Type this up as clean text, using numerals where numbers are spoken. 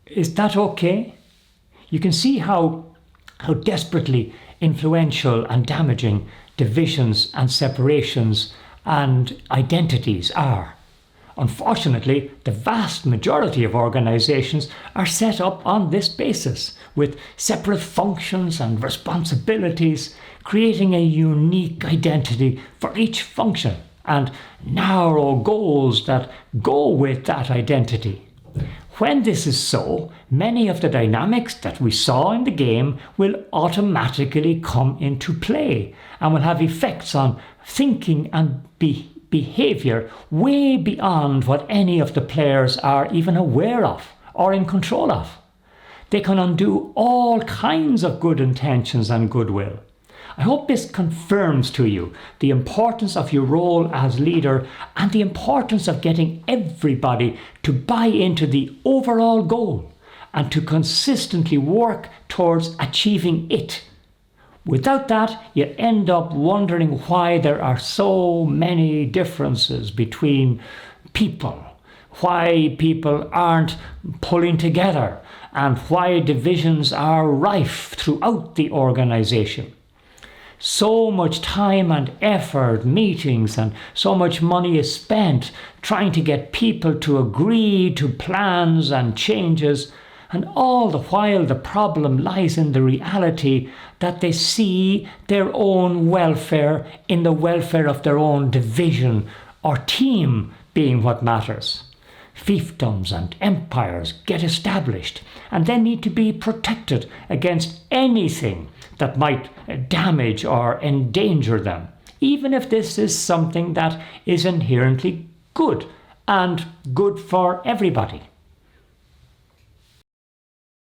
Is that okay? You can see how desperately influential and damaging divisions and separations and identities are. Unfortunately, the vast majority of organizations are set up on this basis, with separate functions and responsibilities, creating a unique identity for each function and narrow goals that go with that identity. When this is so, many of the dynamics that we saw in the game will automatically come into play and will have effects on thinking and behaviour way beyond what any of the players are even aware of or in control of. They can undo all kinds of good intentions and goodwill. I hope this confirms to you the importance of your role as leader and the importance of getting everybody to buy into the overall goal and to consistently work towards achieving it. Without that, you end up wondering why there are so many differences between people, why people aren't pulling together, and why divisions are rife throughout the organization. So much time and effort, meetings, and so much money is spent trying to get people to agree to plans and changes, and all the while the problem lies in the reality that they see their own welfare in the welfare of their own division or team being what matters. Fiefdoms and empires get established and then need to be protected against anything that might damage or endanger them, even if this is something that is inherently good and good for everybody.